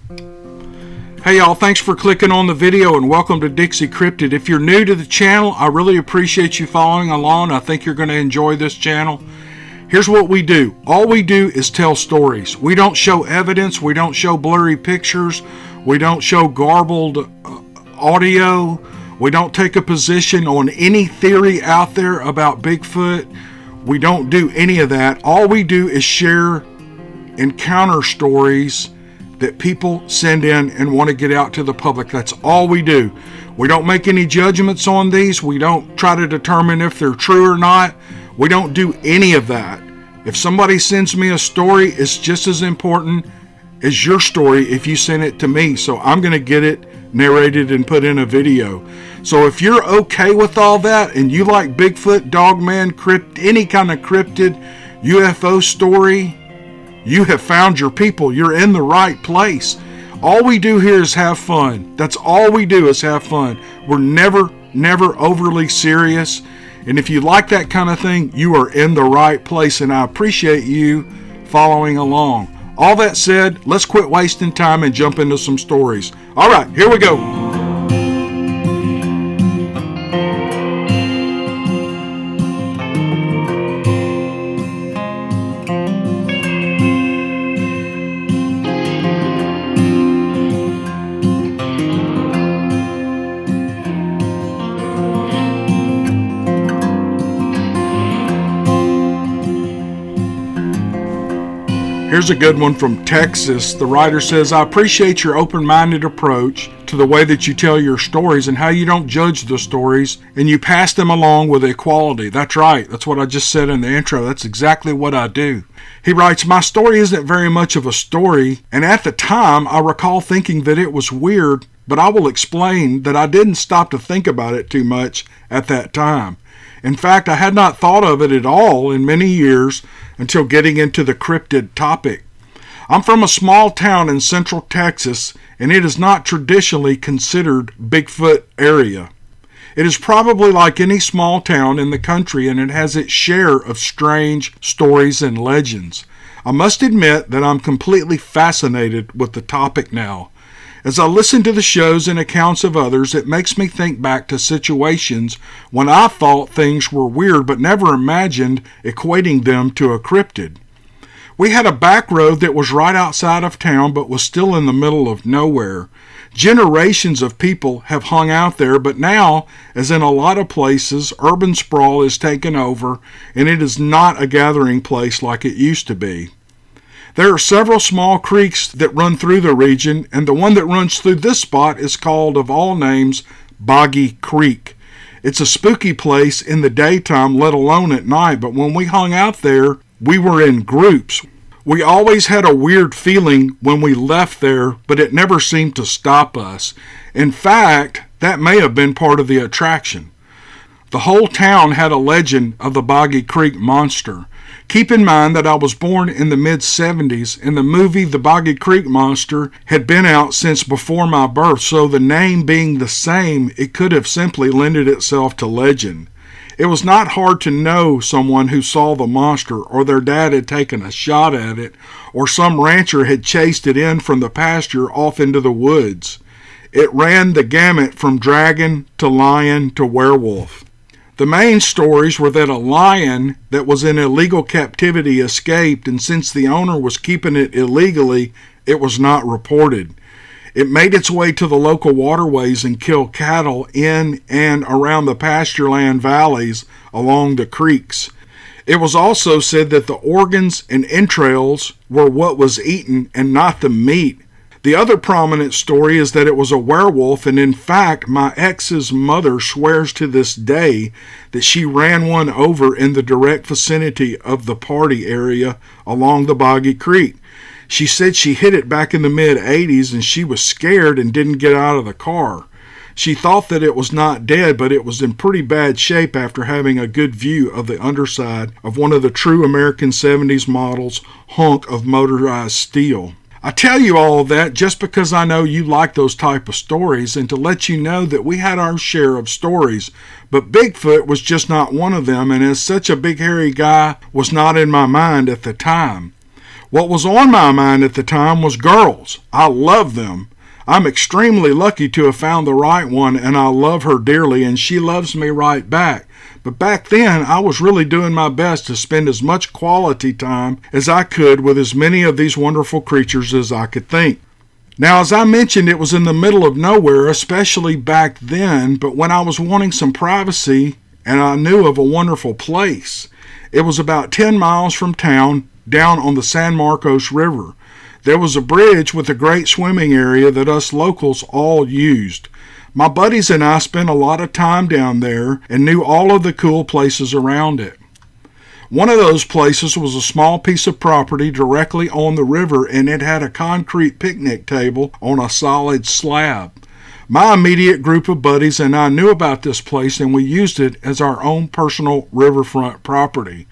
Hey y'all, thanks for clicking on the video and welcome to Dixie Cryptid. If you're new to the channel, I really appreciate you following along. I think you're going to enjoy this channel. Here's what we do. All we do is tell stories. We don't show evidence. We don't show blurry pictures. We don't show garbled audio. We don't take a position on any theory out there about Bigfoot. We don't do any of that. All we do is share encounter stories that people send in and want to get out to the public. That's all we do. We don't make any judgments on these. We don't try to determine if they're true or not. We don't do any of that. If somebody sends me a story, it's just as important as your story if you send it to me. So I'm going to get it narrated and put in a video. So if you're okay with all that and you like Bigfoot, Dogman, any kind of cryptid, UFO story, you have found your people. You're in the right place. All we do here is have fun. That's all we do is have fun. We're never overly serious. And if you like that kind of thing, you are in the right place. And I appreciate you following along. All that said, let's quit wasting time and jump into some stories. All right, here we go. Here's a good one from Texas. The writer says, I appreciate your open-minded approach to the way that you tell your stories and how you don't judge the stories and you pass them along with equality. That's right. That's what I just said in the intro. That's exactly what I do. He writes, my story isn't very much of a story, and at the time I recall thinking that it was weird, but I will explain that I didn't stop to think about it too much at that time. In fact, I had not thought of it at all in many years until getting into the cryptid topic. I'm from a small town in central Texas, and it is not traditionally considered Bigfoot area. It is probably like any small town in the country, and it has its share of strange stories and legends. I must admit that I'm completely fascinated with the topic now. As I listen to the shows and accounts of others, it makes me think back to situations when I thought things were weird but never imagined equating them to a cryptid. We had a back road that was right outside of town but was still in the middle of nowhere. Generations of people have hung out there, but now, as in a lot of places, urban sprawl is taken over and it is not a gathering place like it used to be. There are several small creeks that run through the region, and the one that runs through this spot is called, of all names, Boggy Creek. It's a spooky place in the daytime, let alone at night, but when we hung out there, we were in groups. We always had a weird feeling when we left there, but it never seemed to stop us. In fact, that may have been part of the attraction. The whole town had a legend of the Boggy Creek Monster. Keep in mind that I was born in the mid-70s, and the movie The Boggy Creek Monster had been out since before my birth, so the name being the same, it could have simply lended itself to legend. It was not hard to know someone who saw the monster, or their dad had taken a shot at it, or some rancher had chased it in from the pasture off into the woods. It ran the gamut from dragon to lion to werewolf. The main stories were that a lion that was in illegal captivity escaped, and since the owner was keeping it illegally, it was not reported. It made its way to the local waterways and killed cattle in and around the pastureland valleys along the creeks. It was also said that the organs and entrails were what was eaten and not the meat. The other prominent story is that it was a werewolf, and in fact, my ex's mother swears to this day that she ran one over in the direct vicinity of the party area along the Boggy Creek. She said she hit it back in the mid-'80s and she was scared and didn't get out of the car. She thought that it was not dead, but it was in pretty bad shape after having a good view of the underside of one of the true American 70s models hunk of motorized steel. I tell you all of that just because I know you like those type of stories and to let you know that we had our share of stories, but Bigfoot was just not one of them, and as such a big hairy guy was not in my mind at the time. What was on my mind at the time was girls. I love them. I'm extremely lucky to have found the right one, and I love her dearly, and she loves me right back. But back then, I was really doing my best to spend as much quality time as I could with as many of these wonderful creatures as I could think. Now, as I mentioned, it was in the middle of nowhere, especially back then, but when I was wanting some privacy and I knew of a wonderful place, it was about 10 miles from town, down on the San Marcos River. There was a bridge with a great swimming area that us locals all used. My buddies and I spent a lot of time down there and knew all of the cool places around it. One of those places was a small piece of property directly on the river, and it had a concrete picnic table on a solid slab. My immediate group of buddies and I knew about this place, and we used it as our own personal riverfront property.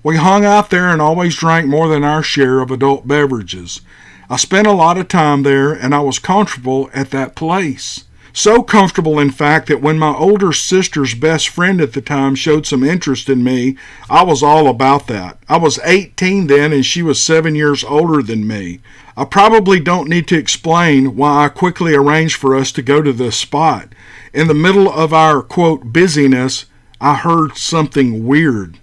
We hung out there and always drank more than our share of adult beverages. I spent a lot of time there, and I was comfortable at that place. So comfortable, in fact, that when my older sister's best friend at the time showed some interest in me, I was all about that. I was 18 then, and she was 7 years older than me. I probably don't need to explain why I quickly arranged for us to go to this spot. In the middle of our, quote, busyness, I heard something weird.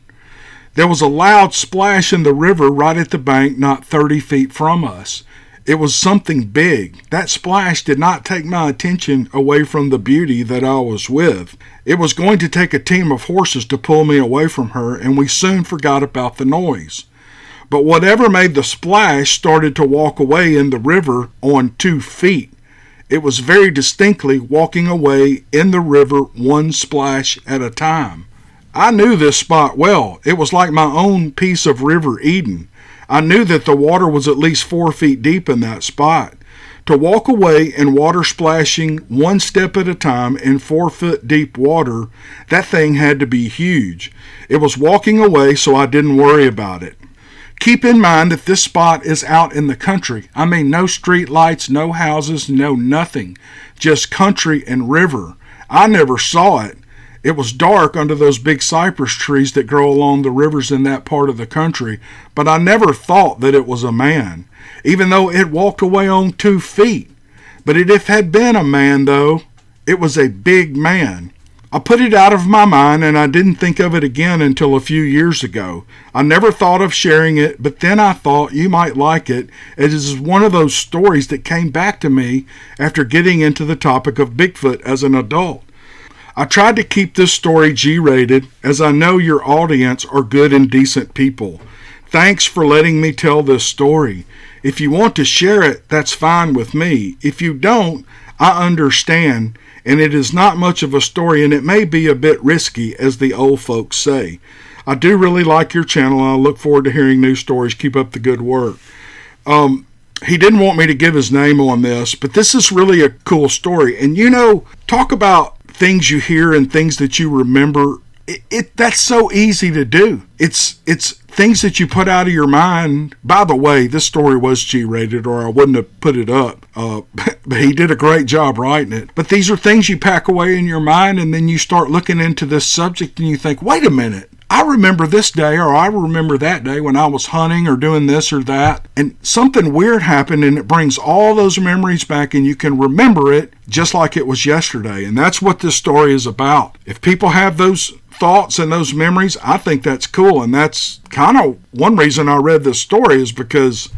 There was a loud splash in the river right at the bank, not 30 feet from us. It was something big. That splash did not take my attention away from the beauty that I was with. It was going to take a team of horses to pull me away from her, and we soon forgot about the noise. But whatever made the splash started to walk away in the river on 2 feet. It was very distinctly walking away in the river one splash at a time. I knew this spot well. It was like my own piece of River Eden. I knew that the water was at least 4 feet deep in that spot. To walk away in water splashing one step at a time in 4-foot deep water, that thing had to be huge. It was walking away, so I didn't worry about it. Keep in mind that this spot is out in the country. I mean, no street lights, no houses, no nothing. Just country and river. I never saw it. It was dark under those big cypress trees that grow along the rivers in that part of the country, but I never thought that it was a man, even though it walked away on 2 feet. But if it had been a man, though, it was a big man. I put it out of my mind, and I didn't think of it again until a few years ago. I never thought of sharing it, but then I thought you might like it. It is one of those stories that came back to me after getting into the topic of Bigfoot as an adult. I tried to keep this story G-rated, as I know your audience are good and decent people. Thanks for letting me tell this story. If you want to share it, that's fine with me. If you don't, I understand, and it is not much of a story, and it may be a bit risky, as the old folks say. I do really like your channel, and I look forward to hearing new stories. Keep up the good work. He didn't want me to give his name on this, but this is really a cool story. And talk about things you hear and things that you remember. That's so easy to do. It's things that you put out of your mind. By the way, this story was G-rated, or I wouldn't have put it up. But he did a great job writing it. But these are things you pack away in your mind, and then you start looking into this subject and you think, wait a minute, I remember this day, or I remember that day when I was hunting or doing this or that, and something weird happened, and it brings all those memories back, and you can remember it just like it was yesterday. And that's what this story is about. If people have those thoughts and those memories, I think that's cool. And that's kind of one reason I read this story, is because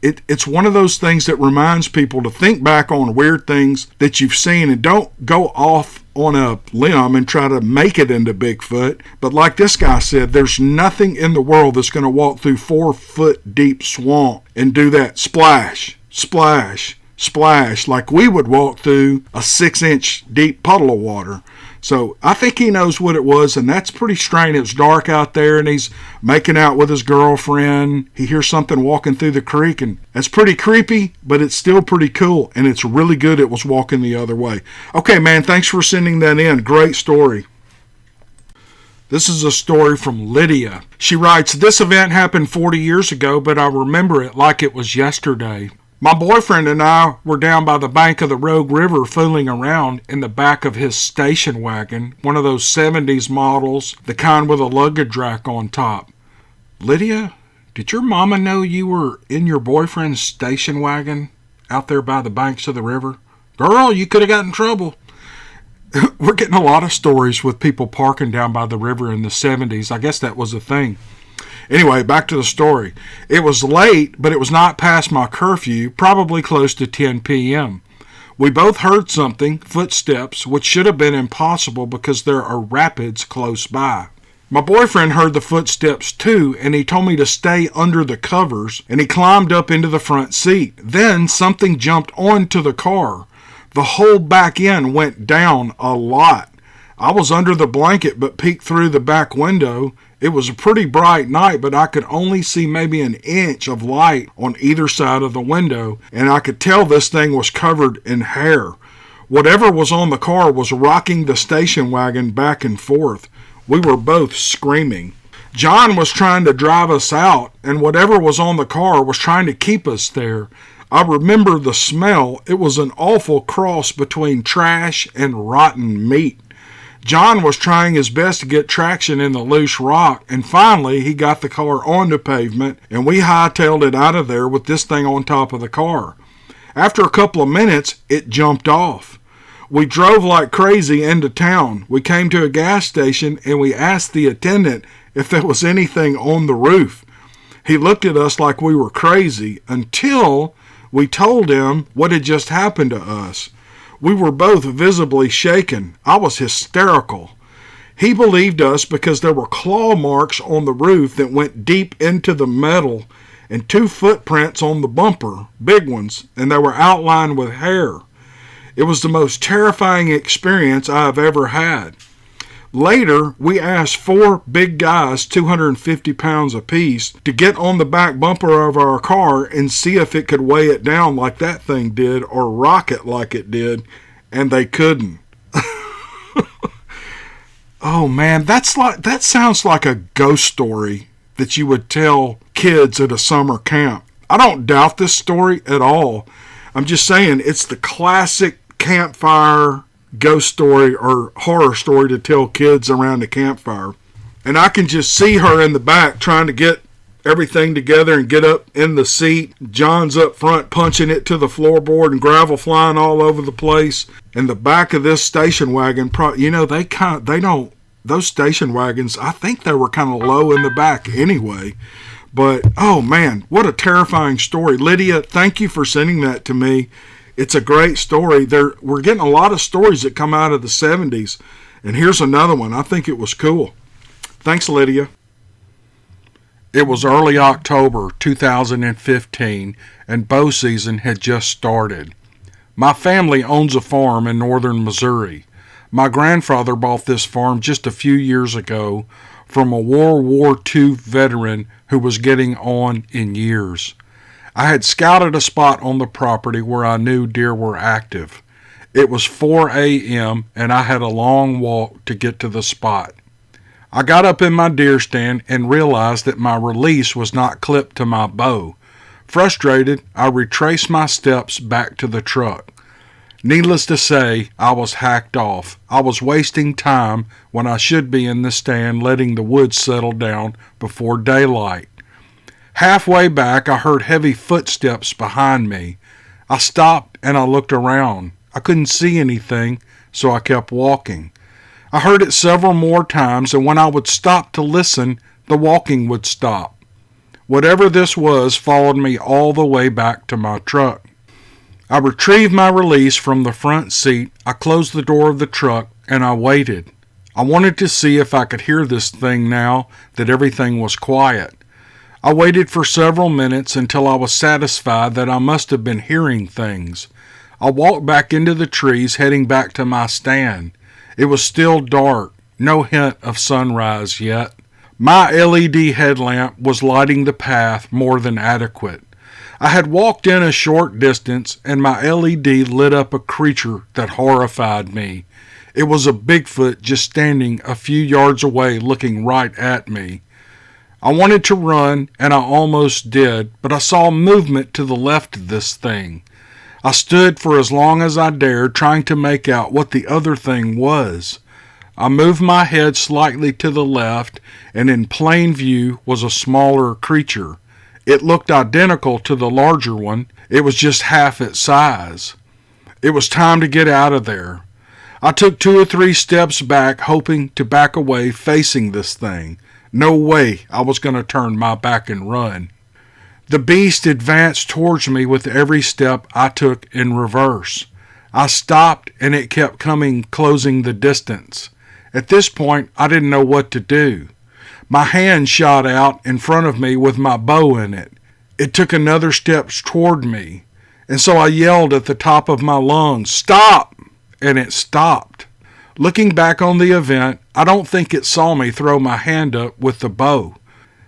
it's one of those things that reminds people to think back on weird things that you've seen, and don't go off on a limb and try to make it into Bigfoot. But like this guy said, there's nothing in the world that's going to walk through 4-foot deep swamp and do that splash, splash, splash like we would walk through a 6-inch deep puddle of water. So I think he knows what it was, and that's pretty strange. It's dark out there, and he's making out with his girlfriend. He hears something walking through the creek, and that's pretty creepy, but it's still pretty cool, and it's really good it was walking the other way. Okay, man, thanks for sending that in. Great story. This is a story from Lydia. She writes, "This event happened 40 years ago, but I remember it like it was yesterday. My boyfriend and I were down by the bank of the Rogue River fooling around in the back of his station wagon, one of those 70s models, the kind with a luggage rack on top." Lydia, Did your mama know you were in your boyfriend's station wagon out there by the banks of the river? Girl, you could have got in trouble. We're getting a lot of stories with people parking down by the river in the 70s. I guess that was a thing. Anyway, back to the story. It was late, but it was not past my curfew, probably close to 10 p.m. We both heard something, footsteps, which should have been impossible because there are rapids close by. My boyfriend heard the footsteps too, and he told me to stay under the covers, and he climbed up into the front seat. Then something jumped onto the car. The whole back end went down a lot. I was under the blanket but peeked through the back window. It was a pretty bright night, but I could only see maybe an inch of light on either side of the window, and I could tell this thing was covered in hair. Whatever was on the car was rocking the station wagon back and forth. We were both screaming. John was trying to drive us out, and whatever was on the car was trying to keep us there. I remember the smell. It was an awful cross between trash and rotten meat. John was trying his best to get traction in the loose rock, and finally he got the car on the pavement, and we hightailed it out of there with this thing on top of the car. After a couple of minutes, it jumped off. We drove like crazy into town. We came to a gas station, and we asked the attendant if there was anything on the roof. He looked at us like we were crazy until we told him what had just happened to us. We were both visibly shaken. I was hysterical. He believed us because there were claw marks on the roof that went deep into the metal and 2 footprints on the bumper, big ones, and they were outlined with hair. It was the most terrifying experience I have ever had. Later, we asked 4 big guys, 250 pounds apiece, to get on the back bumper of our car and see if it could weigh it down like that thing did or rock it like it did, and they couldn't. Oh man, that sounds like a ghost story that you would tell kids at a summer camp. I don't doubt this story at all. I'm just saying it's the classic campfire ghost story or horror story to tell kids around the campfire. And I can just see her in the back trying to get everything together and get up in the seat. John's up front punching it to the floorboard and gravel flying all over the place. And the back of this station wagon, those station wagons, I think they were kind of low in the back anyway. But, oh man, what a terrifying story. Lydia, thank you for sending that to me. It's a great story. We're getting a lot of stories that come out of the 70s. And here's another one. I think it was cool. Thanks, Lydia. It was early October 2015, and bow season had just started. My family owns a farm in northern Missouri. My grandfather bought this farm just a few years ago from a World War II veteran who was getting on in years. I had scouted a spot on the property where I knew deer were active. It was 4 a.m. and I had a long walk to get to the spot. I got up in my deer stand and realized that my release was not clipped to my bow. Frustrated, I retraced my steps back to the truck. Needless to say, I was hacked off. I was wasting time when I should be in the stand letting the woods settle down before daylight. Halfway back, I heard heavy footsteps behind me. I stopped and I looked around. I couldn't see anything, so I kept walking. I heard it several more times, and when I would stop to listen, the walking would stop. Whatever this was followed me all the way back to my truck. I retrieved my release from the front seat, I closed the door of the truck, and I waited. I wanted to see if I could hear this thing now that everything was quiet. I waited for several minutes until I was satisfied that I must have been hearing things. I walked back into the trees, heading back to my stand. It was still dark, no hint of sunrise yet. My LED headlamp was lighting the path more than adequate. I had walked in a short distance, and my LED lit up a creature that horrified me. It was a Bigfoot just standing a few yards away looking right at me. I wanted to run, and I almost did, but I saw movement to the left of this thing. I stood for as long as I dared, trying to make out what the other thing was. I moved my head slightly to the left, and in plain view was a smaller creature. It looked identical to the larger one. It was just half its size. It was time to get out of there. I took 2 or 3 steps back, hoping to back away facing this thing. No way I was going to turn my back and run. The beast advanced towards me with every step I took in reverse. I stopped and it kept coming, closing the distance. At this point, I didn't know what to do. My hand shot out in front of me with my bow in it. It took another step toward me, and so I yelled at the top of my lungs, "Stop!" And it stopped. Looking back on the event, I don't think it saw me throw my hand up with the bow.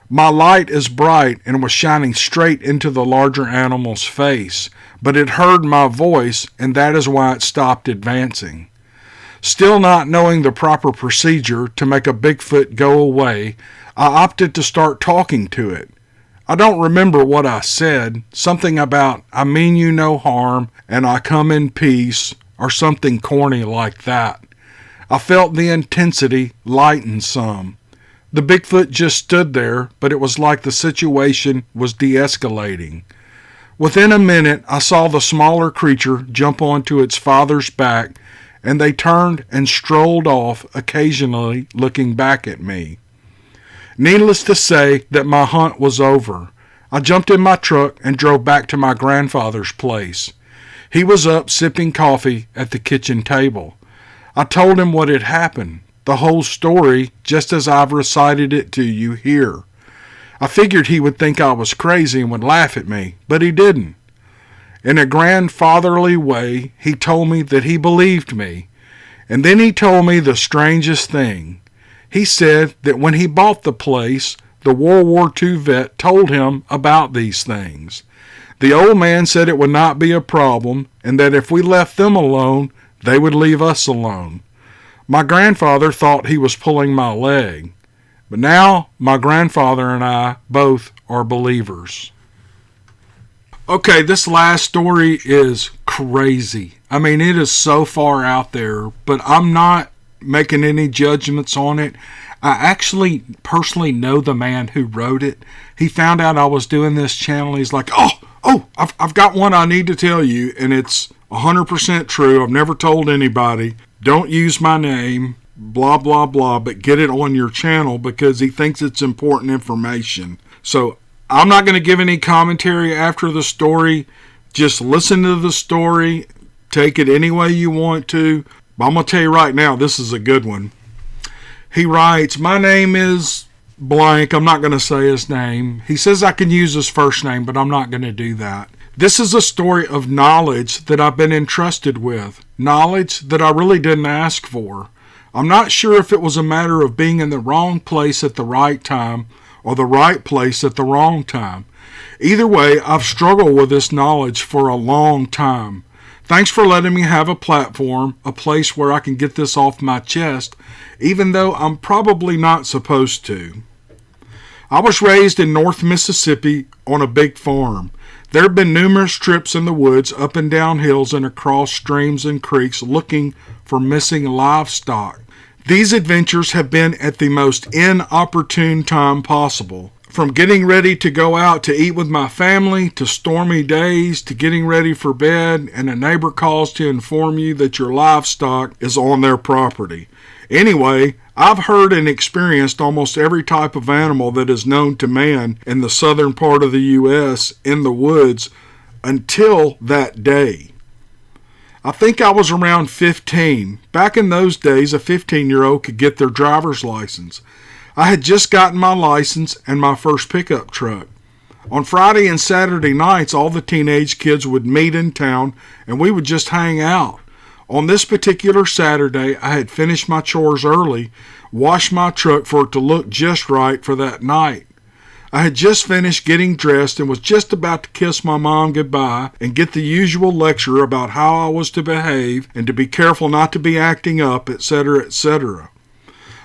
My light is bright and was shining straight into the larger animal's face, but it heard my voice, and that is why it stopped advancing. Still not knowing the proper procedure to make a Bigfoot go away, I opted to start talking to it. I don't remember what I said, something about "I mean you no harm" and "I come in peace," or something corny like that. I felt the intensity lighten some. The Bigfoot just stood there, but it was like the situation was de-escalating. Within a minute, I saw the smaller creature jump onto its father's back, and they turned and strolled off, occasionally looking back at me. Needless to say that my hunt was over. I jumped in my truck and drove back to my grandfather's place. He was up sipping coffee at the kitchen table. I told him what had happened, the whole story, just as I've recited it to you here. I figured he would think I was crazy and would laugh at me, but he didn't. In a grandfatherly way, he told me that he believed me, and then he told me the strangest thing. He said that when he bought the place, the World War II vet told him about these things. The old man said it would not be a problem, and that if we left them alone, they would leave us alone. My grandfather thought he was pulling my leg, but now my grandfather and I both are believers. Okay, this last story is crazy. I mean, it is so far out there, but I'm not making any judgments on it. I actually personally know the man who wrote it. He found out I was doing this channel. He's like, I've got one I need to tell you, and it's 100% true. I've never told anybody. Don't use my name, blah, blah, blah, but get it on your channel because he thinks it's important information. So I'm not going to give any commentary after the story. Just listen to the story. Take it any way you want to. But I'm going to tell you right now, this is a good one. He writes, "My name is blank." I'm not going to say his name. He says I can use his first name, but I'm not going to do that. This is a story of knowledge that I've been entrusted with. Knowledge that I really didn't ask for. I'm not sure if it was a matter of being in the wrong place at the right time or the right place at the wrong time. Either way, I've struggled with this knowledge for a long time. Thanks for letting me have a platform, a place where I can get this off my chest, even though I'm probably not supposed to. I was raised in North Mississippi on a big farm. There have been numerous trips in the woods, up and down hills and across streams and creeks looking for missing livestock. These adventures have been at the most inopportune time possible. From getting ready to go out to eat with my family, to stormy days, to getting ready for bed, and a neighbor calls to inform you that your livestock is on their property. Anyway, I've heard and experienced almost every type of animal that is known to man in the southern part of the U.S. in the woods until that day. I think I was around 15. Back in those days, a 15-year-old could get their driver's license. I had just gotten my license and my first pickup truck. On Friday and Saturday nights, all the teenage kids would meet in town and we would just hang out. On this particular Saturday, I had finished my chores early, washed my truck for it to look just right for that night. I had just finished getting dressed and was just about to kiss my mom goodbye and get the usual lecture about how I was to behave and to be careful not to be acting up, etc., etc.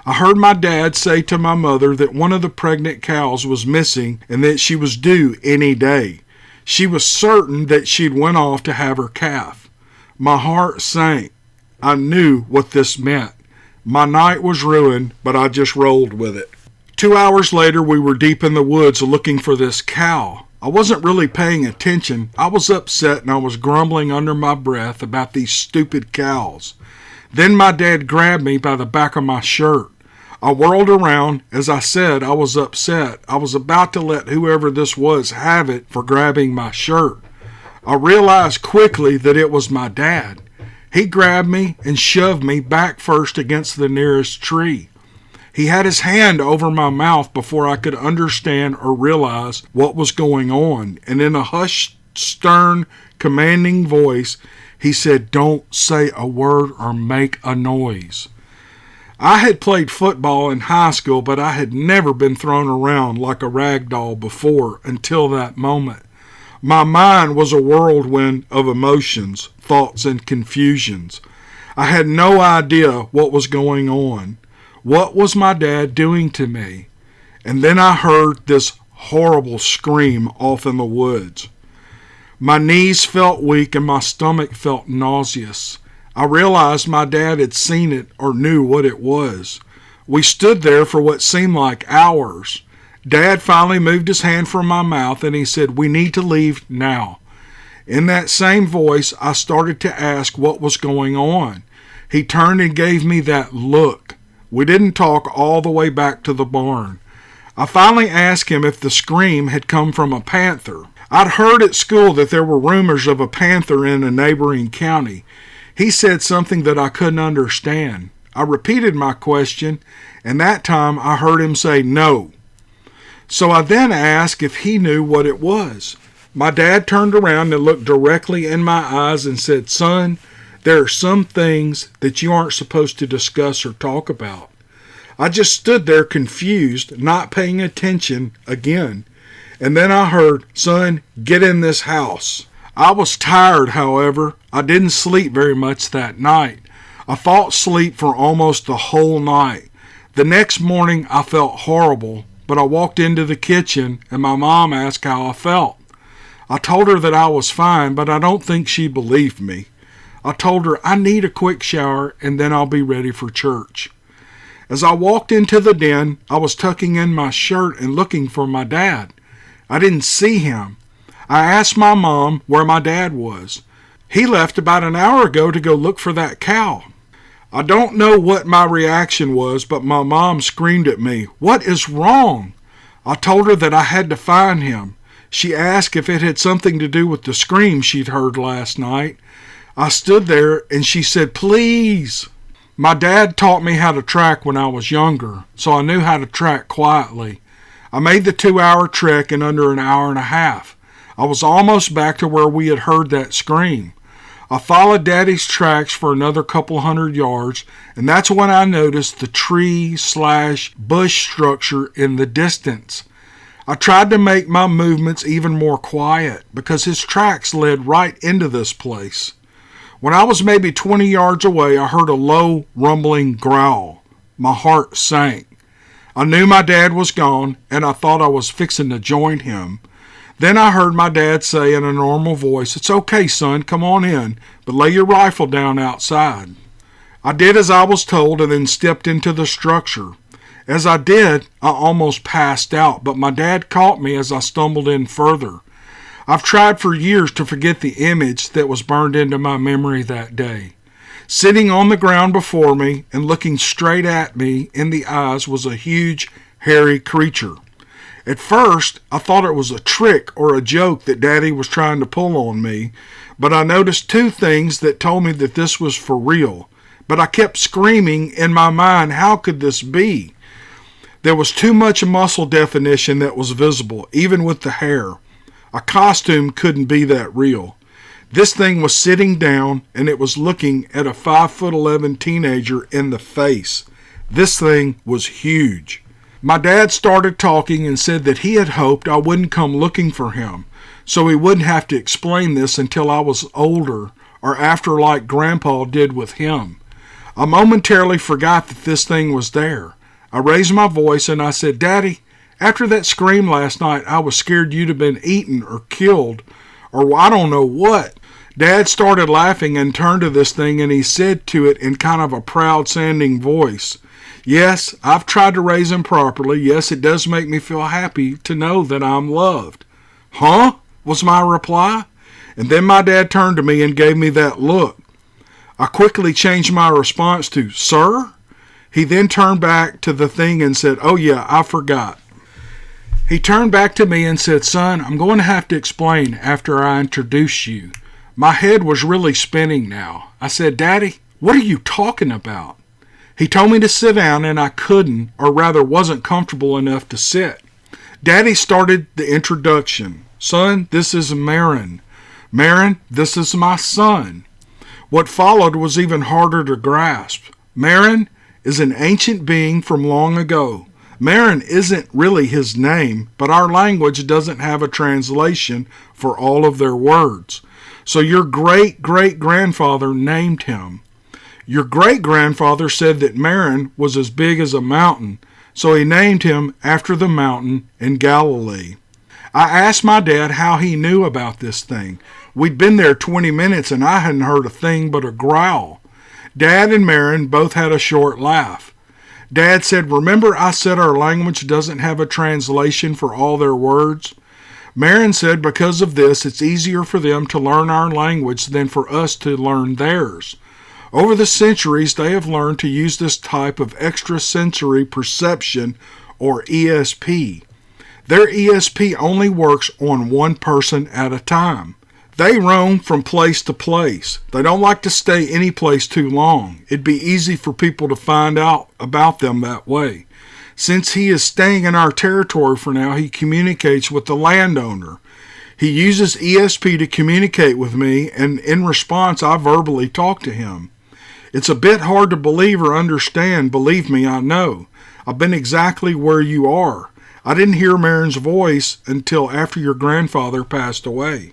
I heard my dad say to my mother that one of the pregnant cows was missing and that she was due any day. She was certain that she'd went off to have her calf. My heart sank. I knew what this meant. My night was ruined, but I just rolled with it. 2 hours later, we were deep in the woods looking for this cow. I wasn't really paying attention. I was upset and I was grumbling under my breath about these stupid cows. Then my dad grabbed me by the back of my shirt. I whirled around. As I said, I was upset. I was about to let whoever this was have it for grabbing my shirt. I realized quickly that it was my dad. He grabbed me and shoved me back first against the nearest tree. He had his hand over my mouth before I could understand or realize what was going on, and in a hushed, stern, commanding voice, he said, "Don't say a word or make a noise." I had played football in high school, but I had never been thrown around like a rag doll before until that moment. My mind was a whirlwind of emotions, thoughts, and confusions. I had no idea what was going on. What was my dad doing to me? And then I heard this horrible scream off in the woods. My knees felt weak and my stomach felt nauseous. I realized my dad had seen it or knew what it was. We stood there for what seemed like hours. Dad finally moved his hand from my mouth and he said, "We need to leave now." In that same voice, I started to ask what was going on. He turned and gave me that look. We didn't talk all the way back to the barn. I finally asked him if the scream had come from a panther. I'd heard at school that there were rumors of a panther in a neighboring county. He said something that I couldn't understand. I repeated my question, and that time I heard him say no. So I then asked if he knew what it was. My dad turned around and looked directly in my eyes and said, "Son, there are some things that you aren't supposed to discuss or talk about." I just stood there confused, not paying attention again. And then I heard, "Son, get in this house." I was tired, however. I didn't sleep very much that night. I fought sleep for almost the whole night. The next morning I felt horrible, but I walked into the kitchen and my mom asked how I felt. I told her that I was fine, but I don't think she believed me. I told her I need a quick shower and then I'll be ready for church. As I walked into the den, I was tucking in my shirt and looking for my dad. I didn't see him. I asked my mom where my dad was. He left about an hour ago to go look for that cow. I don't know what my reaction was, but my mom screamed at me, "What is wrong?" I told her that I had to find him. She asked if it had something to do with the scream she'd heard last night. I stood there and she said, "Please." My dad taught me how to track when I was younger, so I knew how to track quietly. I made the 2-hour trek in under an hour and a half. I was almost back to where we had heard that scream. I followed Daddy's tracks for another couple hundred yards, and that's when I noticed the tree/bush structure in the distance. I tried to make my movements even more quiet because his tracks led right into this place. When I was maybe 20 yards away, I heard a low, rumbling growl. My heart sank. I knew my dad was gone, and I thought I was fixing to join him. Then I heard my dad say in a normal voice, "It's okay, son, come on in, but lay your rifle down outside." I did as I was told and then stepped into the structure. As I did, I almost passed out, but my dad caught me as I stumbled in further. I've tried for years to forget the image that was burned into my memory that day. Sitting on the ground before me and looking straight at me in the eyes was a huge, hairy creature. At first, I thought it was a trick or a joke that Daddy was trying to pull on me, but I noticed two things that told me that this was for real. But I kept screaming in my mind, how could this be? There was too much muscle definition that was visible, even with the hair. A costume couldn't be that real. This thing was sitting down and it was looking at a 5'11" teenager in the face. This thing was huge. My dad started talking and said that he had hoped I wouldn't come looking for him, so he wouldn't have to explain this until I was older or after like Grandpa did with him. I momentarily forgot that this thing was there. I raised my voice and I said, "Daddy, after that scream last night, I was scared you'd have been eaten or killed, or I don't know what." Dad started laughing and turned to this thing and he said to it in kind of a proud-sounding voice, Yes, I've tried to raise him properly. Yes, it does make me feel happy to know that I'm loved. Huh? Was my reply. And then my dad turned to me and gave me that look. I quickly changed my response to, "Sir?" He then turned back to the thing and said, "Oh yeah, I forgot." He turned back to me and said, "Son, I'm going to have to explain after I introduce you." My head was really spinning now. I said, "Daddy, what are you talking about?" He told me to sit down, and I couldn't, or rather wasn't comfortable enough to sit. Daddy started the introduction. "Son, this is Marin. Marin, this is my son." What followed was even harder to grasp. Marin is an ancient being from long ago. Marin isn't really his name, but our language doesn't have a translation for all of their words. So your great-great-grandfather named him. Your great-grandfather said that Marin was as big as a mountain, so he named him after the mountain in Galilee. I asked my dad how he knew about this thing. We'd been there 20 minutes and I hadn't heard a thing but a growl. Dad and Marin both had a short laugh. Dad said, "Remember I said our language doesn't have a translation for all their words?" Marin said because of this, it's easier for them to learn our language than for us to learn theirs. Over the centuries, they have learned to use this type of extrasensory perception, or ESP. Their ESP only works on one person at a time. They roam from place to place. They don't like to stay any place too long. It'd be easy for people to find out about them that way. Since he is staying in our territory for now, he communicates with the landowner. He uses ESP to communicate with me, and in response, I verbally talk to him. It's a bit hard to believe or understand. Believe me, I know. I've been exactly where you are. I didn't hear Marin's voice until after your grandfather passed away.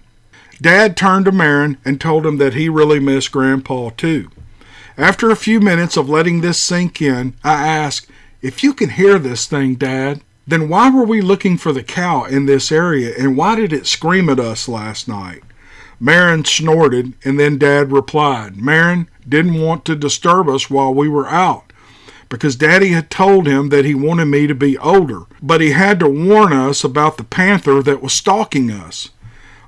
Dad turned to Marin and told him that he really missed Grandpa too. After a few minutes of letting this sink in, I asked, "If you can hear this thing, Dad, then why were we looking for the cow in this area, and why did it scream at us last night?" Marin snorted, and then Dad replied, "Marin didn't want to disturb us while we were out, because Daddy had told him that he wanted me to be older, but he had to warn us about the panther that was stalking us."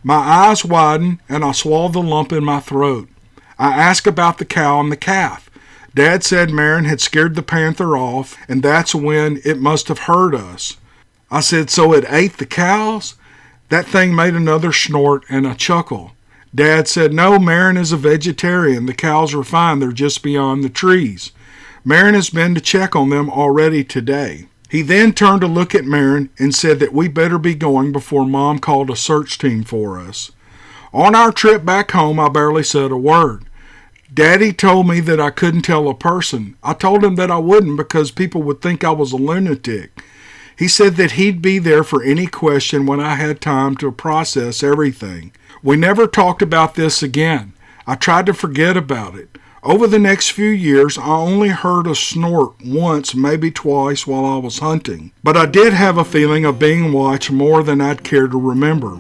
My eyes widened, and I swallowed the lump in my throat. I asked about the cow and the calf. Dad said Marin had scared the panther off, and that's when it must have heard us. I said, "So it ate the cows?" That thing made another snort and a chuckle. Dad said, "No, Marin is a vegetarian. The cows are fine. They're just beyond the trees. Marin has been to check on them already today." He then turned to look at Marin and said that we better be going before Mom called a search team for us. On our trip back home, I barely said a word. Daddy told me that I couldn't tell a person. I told him that I wouldn't because people would think I was a lunatic. He said that he'd be there for any question when I had time to process everything. We never talked about this again. I tried to forget about it. Over the next few years, I only heard a snort once, maybe twice, while I was hunting. But I did have a feeling of being watched more than I'd care to remember.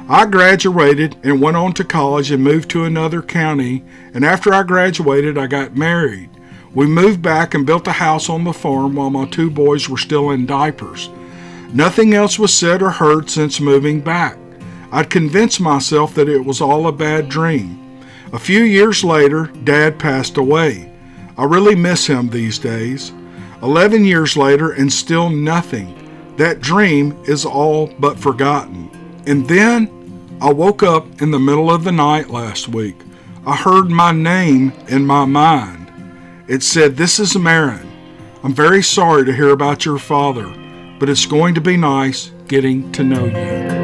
I graduated and went on to college and moved to another county, and after I graduated, I got married. We moved back and built a house on the farm while my two boys were still in diapers. Nothing else was said or heard since moving back. I'd convinced myself that it was all a bad dream. A few years later, Dad passed away. I really miss him these days. 11 years later, and still nothing. That dream is all but forgotten. And then, I woke up in the middle of the night last week. I heard my name in my mind. It said, "This is Marin. I'm very sorry to hear about your father, but it's going to be nice getting to know you."